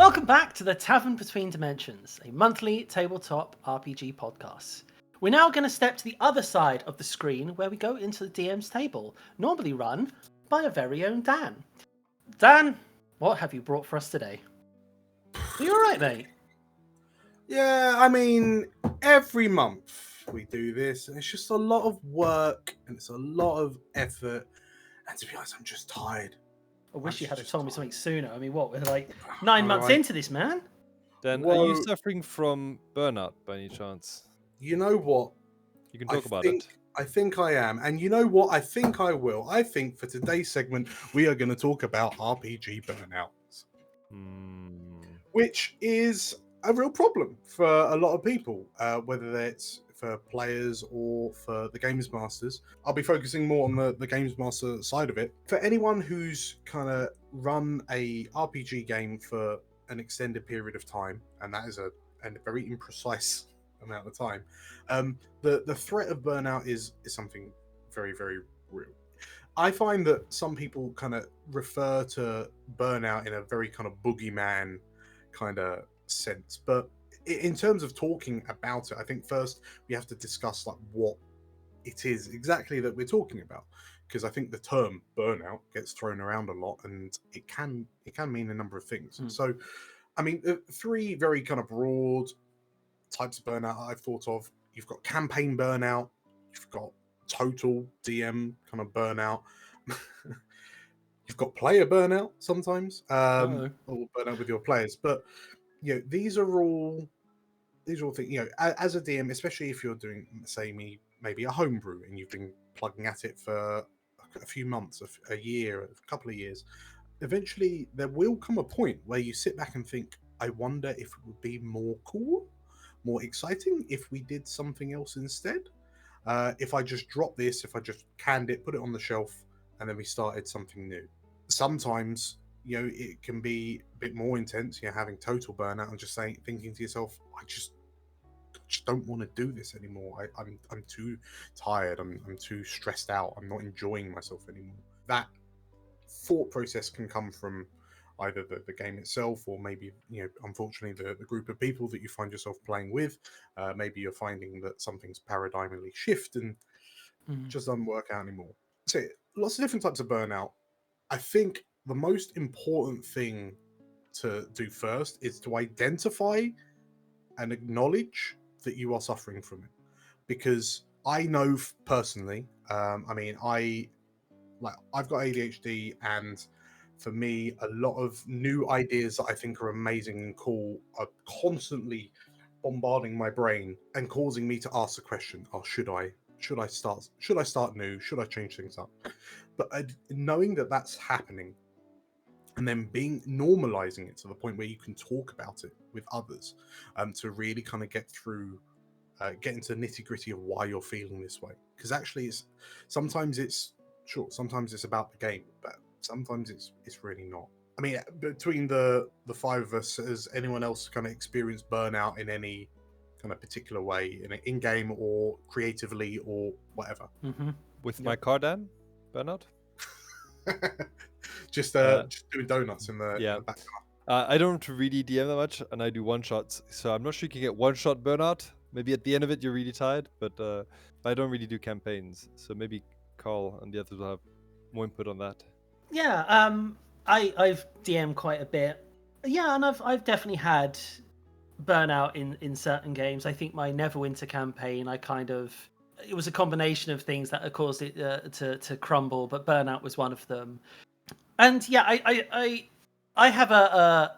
Welcome back to the Tavern Between Dimensions, a monthly tabletop RPG podcast. We're now going to step to the other side of the screen where we go into the DM's table, normally run by our very own Dan. Dan, what have you brought for us today? Are you alright, mate? Yeah, I mean, every month we do this, and it's just a lot of work and it's a lot of effort. And to be honest, I'm just tired. I wish you had just told me tired. something sooner. I mean, what, we're like 9 months Alright. into this, man? Dan, are you Whoa. suffering from burnout by any chance? You know what? You can talk about it. I think I am. And you know what? I think I will. I think for today's segment, we are going to talk about RPG burnout, which is a real problem for a lot of people, whether that's for players or for the Games Masters. I'll be focusing more on the Games Master side of it. For anyone who's kind of run a RPG game for an extended period of time, and that is a very imprecise amount of time, the threat of burnout is something very, very real. I find that some people kind of refer to burnout in a very kind of boogeyman kind of sense, but in terms of talking about it, I think first we have to discuss like what it is exactly that we're talking about, because I think the term burnout gets thrown around a lot and it can mean a number of things. So I mean, three very kind of broad types of burnout I've thought of. You've got campaign burnout, you've got total DM kind of burnout, you've got player burnout sometimes, or burnout with your players. But you know, these are all things. You know, as a DM, especially if you're doing, say, maybe a homebrew and you've been plugging at it for a few months, a year, a couple of years, eventually there will come a point where you sit back and think, I wonder if it would be more cool, more exciting if we did something else instead. If I just dropped this, if I just canned it, put it on the shelf, and then we started something new. Sometimes, you know, it can be a bit more intense. You're having total burnout and just thinking to yourself, I just don't want to do this anymore. I'm too tired. I'm too stressed out. I'm not enjoying myself anymore. That thought process can come from either the game itself, or maybe, you know, unfortunately the group of people that you find yourself playing with. Maybe you're finding that something's paradigmally shift and just doesn't work out anymore. So lots of different types of burnout. I think the most important thing to do first is to identify and acknowledge that you are suffering from it, because I know personally, I mean, I've got ADHD, and for me, a lot of new ideas that I think are amazing and cool are constantly bombarding my brain and causing me to ask the question, oh, should I start new, should I change things up? But knowing that that's happening, and then normalizing it to the point where you can talk about it with others, to really kind of get into the nitty gritty of why you're feeling this way. Because actually, sometimes it's about the game, but sometimes it's really not. I mean, between the five of us, has anyone else kind of experienced burnout in any kind of particular way, in game or creatively or whatever? With my car, Dan? Burnout? just doing donuts in the back car. I don't really DM that much, and I do one shots, so I'm not sure you can get one shot burnout. Maybe at the end of it you're really tired, but I don't really do campaigns, so maybe Carl and the others will have more input on that. Yeah, I've DM'd quite a bit. Yeah, and I've definitely had burnout in certain games. I think my Neverwinter campaign, it was a combination of things that caused it to crumble, but burnout was one of them. And yeah, I have a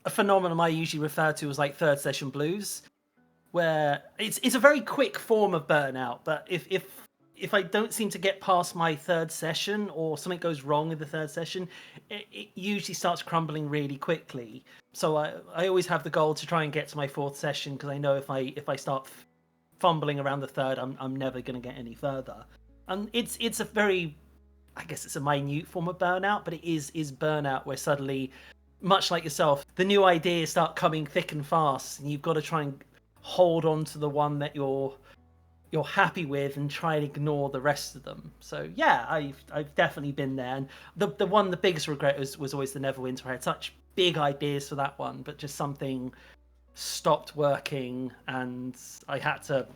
phenomenon I usually refer to as like third session blues, where it's a very quick form of burnout, but if I don't seem to get past my third session, or something goes wrong in the third session, it usually starts crumbling really quickly. So I always have the goal to try and get to my fourth session, because I know if I start fumbling around the third, I'm never going to get any further. And it's a very, I guess it's a minute form of burnout, but it is burnout where suddenly, much like yourself, the new ideas start coming thick and fast, and you've got to try and hold on to the one that you're happy with and try and ignore the rest of them. So yeah, I've definitely been there. And the biggest regret was always the Neverwinter. I had such big ideas for that one, but just something stopped working, and I had to,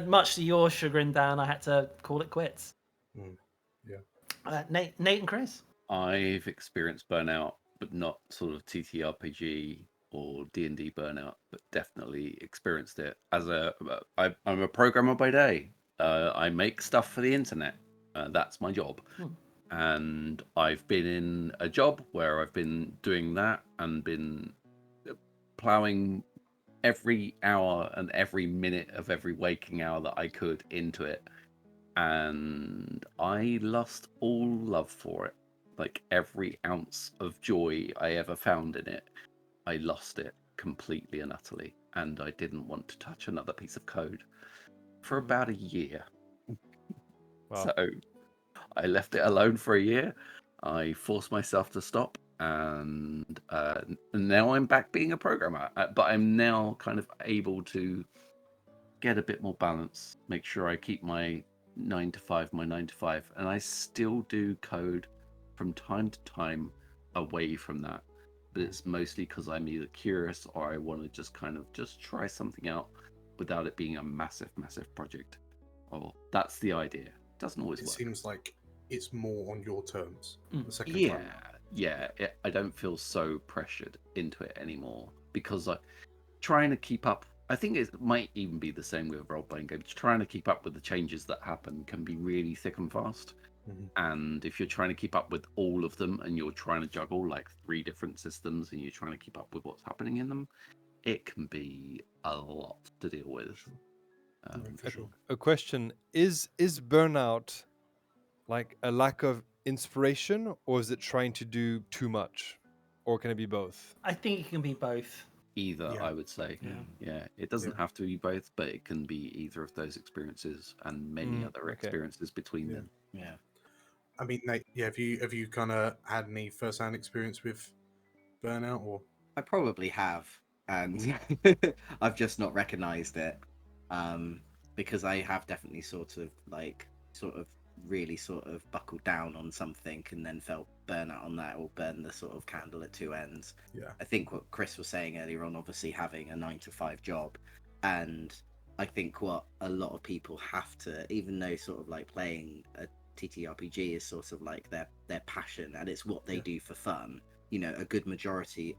much to your chagrin, Dan, I had to call it quits. Yeah. Nate and Chris. I've experienced burnout, but not sort of TTRPG or D&D burnout, but definitely experienced it as I'm a programmer by day. I make stuff for the internet. That's my job. And I've been in a job where I've been doing that and been plowing every hour and every minute of every waking hour that I could into it. And I lost all love for it. Like every ounce of joy I ever found in it, I lost it completely and utterly. And I didn't want to touch another piece of code for about a year. Wow. So I left it alone for a year. I forced myself to stop, and now I'm back being a programmer. But I'm now kind of able to get a bit more balance, make sure I keep my 9 to 5, and I still do code from time to time away from that. But it's mostly because I'm either curious or I want to just kind of just try something out without it being a massive project. Oh, that's the idea. Doesn't always It work. seems like it's more on your terms the second Yeah, time. yeah. I don't feel so pressured into it anymore because trying to keep up. I think it might even be the same with role-playing games. Trying to keep up with the changes that happen can be really thick and fast. And if you're trying to keep up with all of them and you're trying to juggle like 3 different systems and you're trying to keep up with what's happening in them, it can be a lot to deal with. For sure. A question: Is burnout like a lack of inspiration, or is it trying to do too much, or can it be both? I think it can be both. Either, Yeah. I would say. Yeah. It doesn't have to be both, but it can be either of those experiences and many other okay. experiences between Yeah. them. Yeah. I mean, Nate, have you kind of had any first-hand experience with burnout, or? I probably have, and I've just not recognised it, because I have definitely sort of really buckled down on something and then felt burnout on that, or burn the sort of candle at two ends. Yeah. I think what Chris was saying earlier on, obviously having a 9 to 5 job, and I think what a lot of people have to, even though sort of like playing a TTRPG is sort of like their passion and it's what they do for fun. You know, a good majority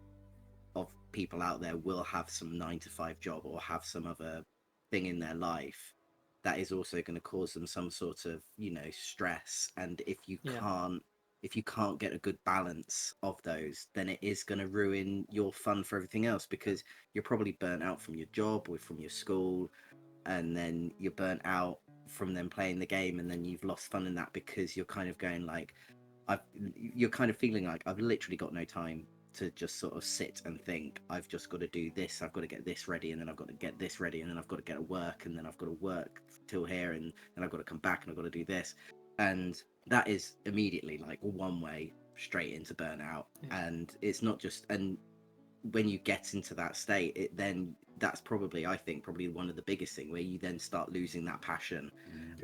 of people out there will have some 9 to 5 job or have some other thing in their life that is also going to cause them some sort of, you know, stress. And if you can't get a good balance of those, then it is going to ruin your fun for everything else, because you're probably burnt out from your job or from your school, and then you're burnt out from them playing the game, and then you've lost fun in that because you're kind of going like, you're kind of feeling like I've literally got no time to just sort of sit and think. I've just got to do this, I've got to get this ready, and then I've got to get this ready, and then I've got to get to work, and then I've got to work till here, and then I've got to come back and I've got to do this. And that is immediately like one way straight into burnout. And it's not just, and when you get into that state, that's probably, I think, probably one of the biggest thing, where you then start losing that passion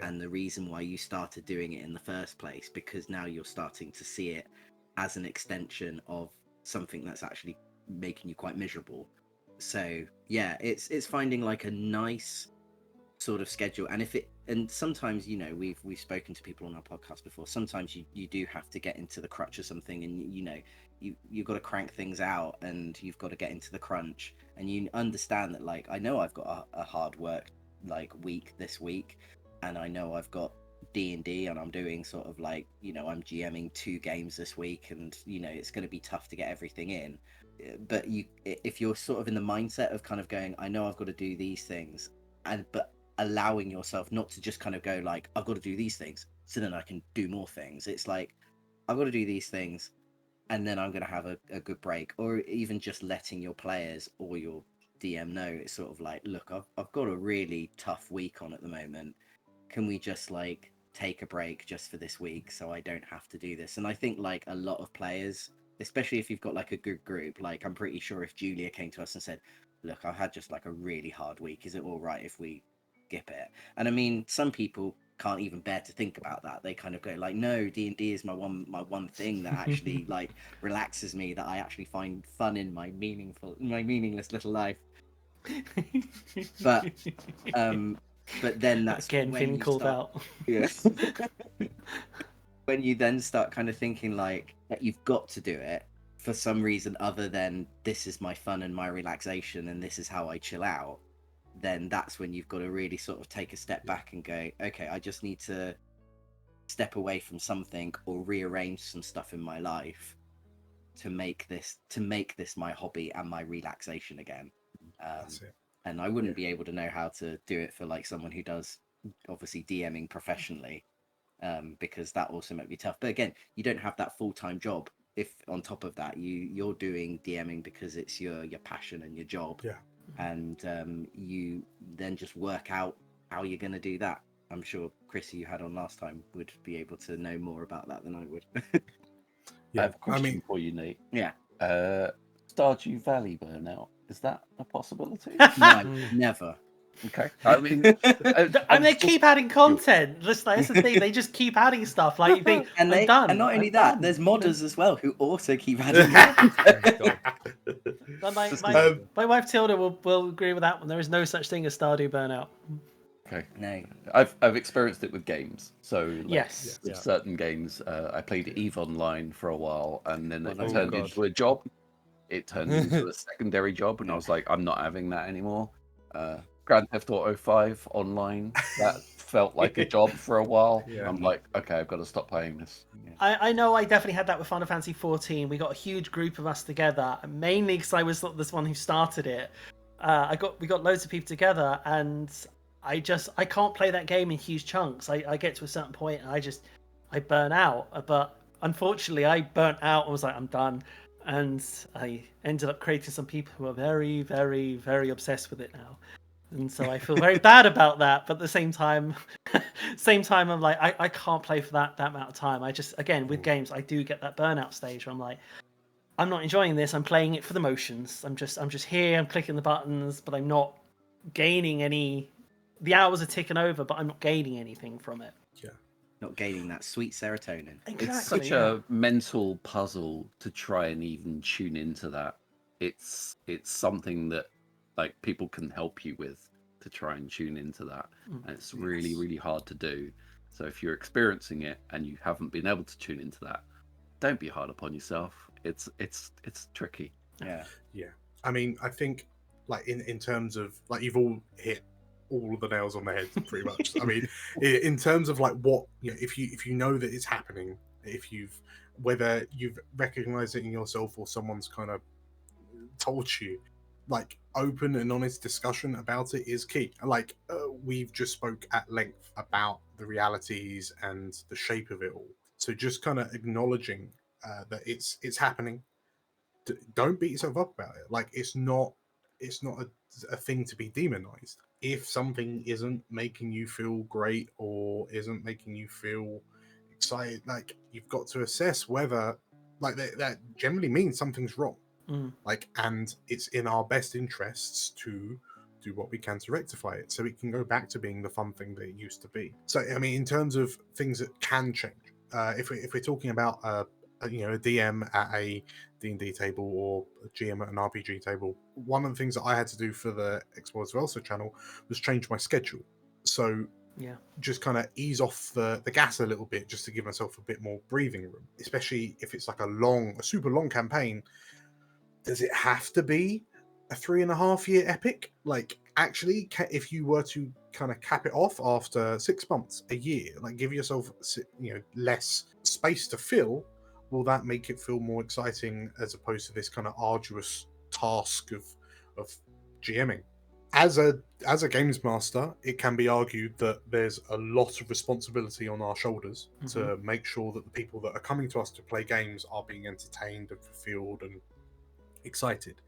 and the reason why you started doing it in the first place, because now you're starting to see it as an extension of something that's actually making you quite miserable. So yeah, it's finding like a nice sort of schedule. And sometimes, you know, we've spoken to people on our podcast before, sometimes you do have to get into the crutch of something, and you know, you've got to crank things out, and you've got to get into the crunch, and you understand that, like, I know I've got a hard work like week this week, and I know I've got D&D, and I'm doing sort of like, you know, I'm GMing 2 games this week, and you know, it's going to be tough to get everything in. But if you're sort of in the mindset of kind of going, I know I've got to do these things, but allowing yourself not to just kind of go like, I've got to do these things so then I can do more things. It's like, I've got to do these things and then I'm going to have a good break. Or even just letting your players or your DM know, it's sort of like, look, I've got a really tough week on at the moment. Can we just like take a break just for this week so I don't have to do this? And I think like a lot of players, especially if you've got like a good group, like I'm pretty sure if Julia came to us and said, look, I've had just like a really hard week, is it all right if we skip it? And I mean, some people can't even bear to think about that. They kind of go like, no, D&D is my one thing that actually like relaxes me, that I actually find fun in my meaningless little life. But then that's again when feeling you called start, out. yes. When you then start kind of thinking like that you've got to do it for some reason other than this is my fun and my relaxation and this is how I chill out, then that's when you've got to really sort of take a step back and go, okay, I just need to step away from something or rearrange some stuff in my life to make this my hobby and my relaxation again. That's it. And I wouldn't be able to know how to do it for like someone who does obviously DMing professionally, because that also might be tough. But again, you don't have that full-time job. If on top of that you're doing DMing because it's your passion and your job, Yeah. and you then just work out how you're going to do that. I'm sure Chris, who you had on last time, would be able to know more about that than I would. I Yeah. have a question for you, Nate. Yeah. Stardew Valley burnout, is that a possibility? No, never. Okay. I mean, And they keep adding content. That's the thing. They just keep adding stuff. Like you think, And I'm done. and not only I'm that, done. there's modders as well who also keep adding. But Just my wife Tilda will agree with that one. There is no such thing as Stardew burnout. Okay. No. I've experienced it with games. So like, Yes. with Yeah. certain games, I played EVE Online for a while, and then it Oh, turned God. into a job. It turned into a secondary job, and I was like, I'm not having that anymore. Grand Theft Auto 5 Online, that felt like a job for a while. Yeah. I'm like, okay, I've got to stop playing this. I know I definitely had that with Final Fantasy 14. We got a huge group of us together, mainly because I was this one who started it. We got loads of people together, and I can't play that game in huge chunks. I get to a certain point and I burn out. But unfortunately, I burnt out and was like, I'm done. And I ended up creating some people who are very, very, very obsessed with it now. And so I feel very bad about that, but at the same time I'm like, I can't play for that amount of time. I just, again, with games, I do get that burnout stage where I'm like, I'm not enjoying this. I'm playing it for the motions. I'm just here. I'm clicking the buttons, but I'm not gaining any. The hours are ticking over, but I'm not gaining anything from it. Not gaining that sweet serotonin. It's such a mental puzzle to try and even tune into that. It's something that like people can help you with to try and tune into that. And it's really, really hard to do. So if you're experiencing it and you haven't been able to tune into that, don't be hard upon yourself. It's tricky. Yeah. I mean, I think like in terms of like you've all hit all of the nails on the head pretty much. I mean, in terms of like what, you know, if you know that it's happening, whether you've recognized it in yourself or someone's kind of told you, like open and honest discussion about it is key. Like we've just spoke at length about the realities and the shape of it all. So just kind of acknowledging that it's happening. Don't beat yourself up about it. Like it's not a thing to be demonized. If something isn't making you feel great or isn't making you feel excited, like you've got to assess whether like that generally means something's wrong. Like, and it's in our best interests to do what we can to rectify it so it can go back to being the fun thing that it used to be. So I mean, in terms of things that can change, if we're talking about a DM at a D&D table or a GM at an RPG table, one of the things that I had to do for the Explorers of Elsa channel was change my schedule. So just kind of ease off the gas a little bit, just to give myself a bit more breathing room, especially if it's like a super long campaign. Does it have to be a 3.5 year epic? Like, actually, if you were to kind of cap it off after 6 months, a year, like give yourself less space to fill, will that make it feel more exciting as opposed to this kind of arduous task of GMing? As a games master, it can be argued that there's a lot of responsibility on our shoulders to make sure that the people that are coming to us to play games are being entertained and fulfilled and excited.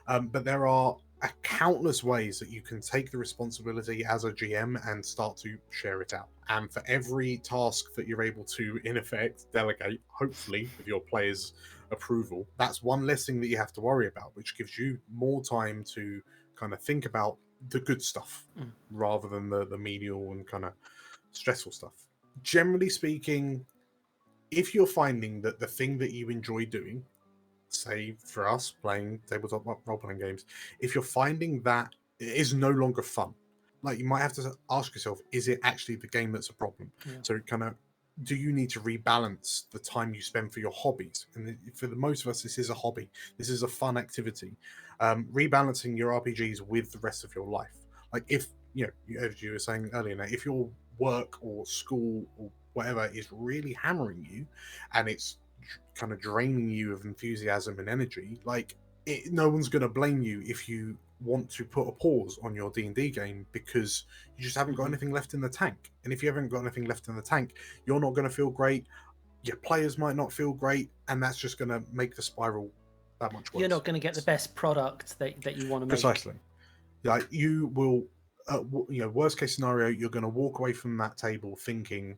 But there are countless ways that you can take the responsibility as a GM and start to share it out. And for every task that you're able to, in effect, delegate, hopefully with your players' approval, that's one less thing that you have to worry about, which gives you more time to kind of think about the good stuff rather than the medial and kind of stressful stuff. Generally speaking, if you're finding that the thing that you enjoy doing, say for us playing tabletop role-playing games, if you're finding that it is no longer fun, like you might have to ask yourself, is it actually the game that's a problem? Yeah. So kind of, do you need to rebalance the time you spend for your hobbies? And for the most of us, this is a hobby. This is a fun activity. Rebalancing your RPGs with the rest of your life. Like if, as you were saying earlier, Nate, if your work or school or whatever is really hammering you and it's kind of draining you of enthusiasm and energy, no one's going to blame you if you want to put a pause on your D&D game because you just haven't got anything left in the tank. And if you haven't got anything left in the tank, you're not going to feel great, your players might not feel great, and that's just going to make the spiral that much worse. You're not going to get the best product that you want to make. Precisely. Like you will, worst case scenario, you're going to walk away from that table thinking,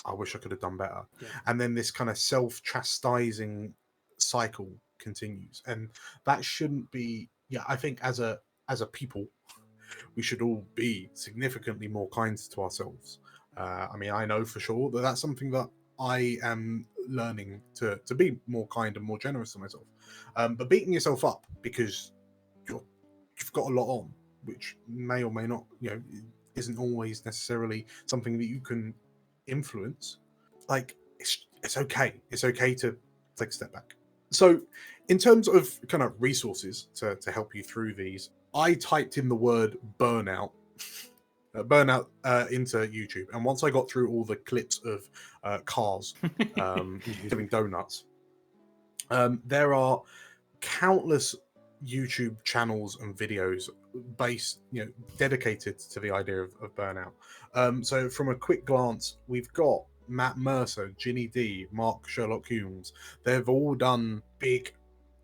I wish I could have done better. Yeah. And then this kind of self-chastising cycle continues. And that shouldn't be, I think as a people, we should all be significantly more kind to ourselves. I mean, I know for sure that that's something that I am learning to be more kind and more generous to myself. But beating yourself up because you've got a lot on, which may or may not, isn't always necessarily something that you can influence. Like it's okay. It's okay to take a step back. So in terms of kind of resources to help you through these, I typed in the word burnout into YouTube, and once I got through all the clips of cars doing donuts, there are countless YouTube channels and videos based, dedicated to the idea of burnout. So from a quick glance, we've got Matt Mercer, Ginny D, Mark Sherlock Holmes. They've all done big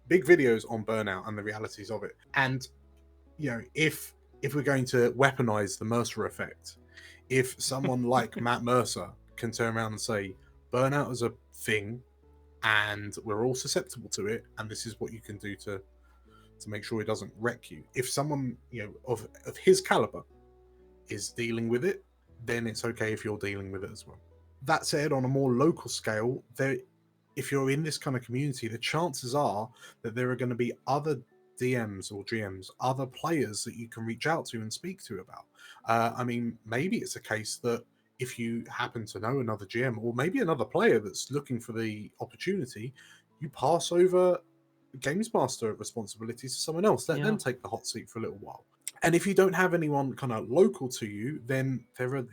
videos on burnout and the realities of it. And if we're going to weaponize the Mercer effect, if someone like Matt Mercer can turn around and say burnout is a thing and we're all susceptible to it, and this is what you can do to make sure it doesn't wreck you. If someone of his caliber is dealing with it, then it's okay if you're dealing with it as well. That said, on a more local scale, if you're in this kind of community, the chances are that there are going to be other DMs or GMs, other players that you can reach out to and speak to about. I mean, maybe it's a case that if you happen to know another GM or maybe another player that's looking for the opportunity, you pass over Games Master responsibilities to someone else. Let them take the hot seat for a little while. And if you don't have anyone kind of local to you, then there are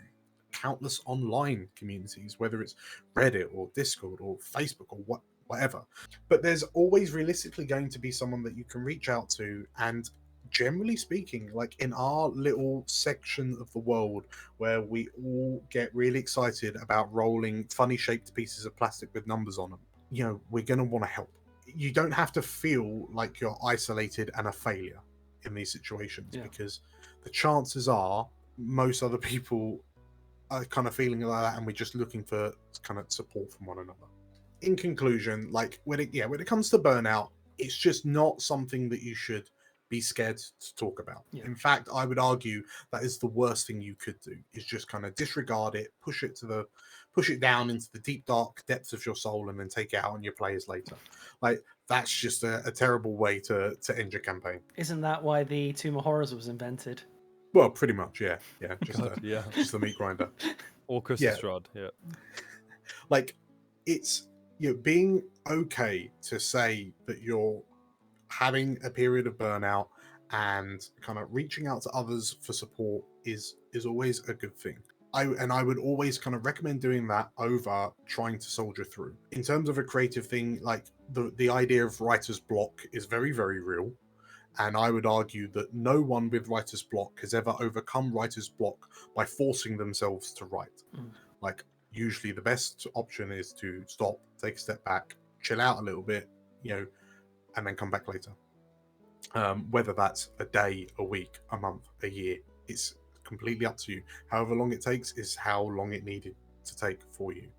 countless online communities, whether it's Reddit or Discord or Facebook or whatever. But there's always realistically going to be someone that you can reach out to. And generally speaking, like in our little section of the world where we all get really excited about rolling funny shaped pieces of plastic with numbers on them, we're going to want to help. You don't have to feel like you're isolated and a failure in these situations, because the chances are most other people are kind of feeling like that, and we're just looking for kind of support from one another. In conclusion, like when it comes to burnout, it's just not something that you should be scared to talk about. In fact, I would argue that is the worst thing you could do, is just kind of disregard it, push it down into the deep dark depths of your soul, and then take it out on your players later. Like that's just a terrible way to end your campaign. Isn't that why the Tomb of Horrors was invented? Well, pretty much, yeah. Just the meat grinder. Or Strahd, Like it's being okay to say that you're having a period of burnout and kind of reaching out to others for support is always a good thing. I would always kind of recommend doing that over trying to soldier through. In terms of a creative thing, like the idea of writer's block is very, very real. And I would argue that no one with writer's block has ever overcome writer's block by forcing themselves to write. Like usually the best option is to stop, take a step back, chill out a little bit, and then come back later. Whether that's a day, a week, a month, a year, it's completely up to you. However long it takes is how long it needed to take for you.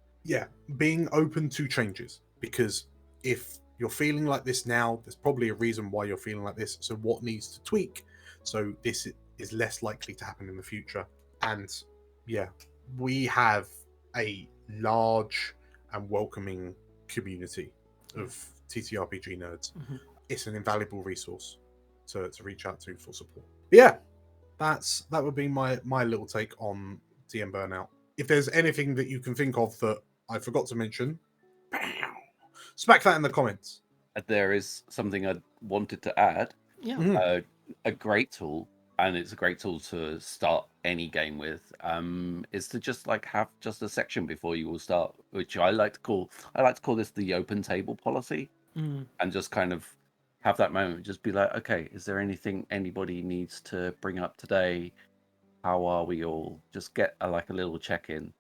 Being open to changes, because if you're feeling like this now, there's probably a reason why you're feeling like this. So what needs to tweak so this is less likely to happen in the future? And we have a large and welcoming community of TTRPG nerds. Mhm. It's an invaluable resource to reach out to for support. But yeah, that would be my little take on DM Burnout. If there's anything that you can think of that I forgot to mention, smack that in the comments. There is something I wanted to add. Yeah. Mhm. A great tool, and it's a great tool to start any game with, is to just like have just a section before you will start, which I like to call this the open table policy, Mm. and just kind of have that moment, just be like, okay, is there anything anybody needs to bring up today? How are we all? Just get a little check-in.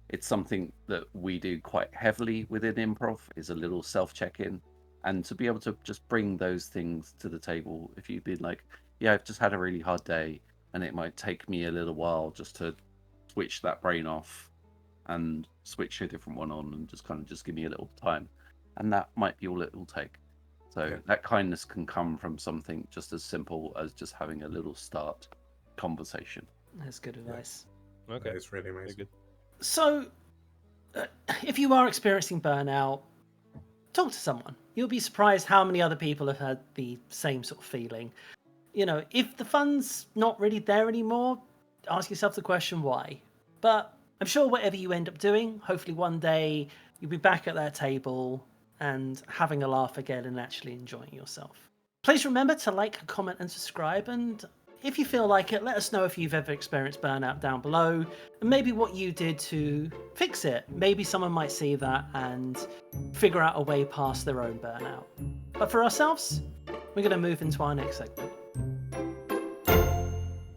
It's something that we do quite heavily within improv, is a little self check-in, and to be able to just bring those things to the table. If you've been like, yeah, I've just had a really hard day and it might take me a little while just to switch that brain off and switch a different one on, and just kind of just give me a little time, and that might be all it will take. So Yeah. that kindness can come from something just as simple as just having a little start conversation. That's good advice. Okay. It's really Very amazing. good. So, if you are experiencing burnout, talk to someone. You'll be surprised how many other people have had the same sort of feeling. You know, if the fun's not really there anymore, ask yourself the question why. But I'm sure whatever you end up doing, hopefully one day you'll be back at that table and having a laugh again and actually enjoying yourself. Please remember to like, comment, and subscribe. And if you feel like it, let us know if you've ever experienced burnout down below and maybe what you did to fix it. Maybe someone might see that and figure out a way past their own burnout. But for ourselves, we're going to move into our next segment.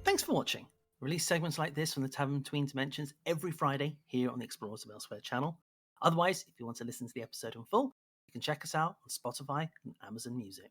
Thanks for watching. Release segments like this from the Tavern Between Dimensions every Friday here on the Explorers of Elsewhere channel. Otherwise, if you want to listen to the episode in full, you can check us out on Spotify and Amazon Music.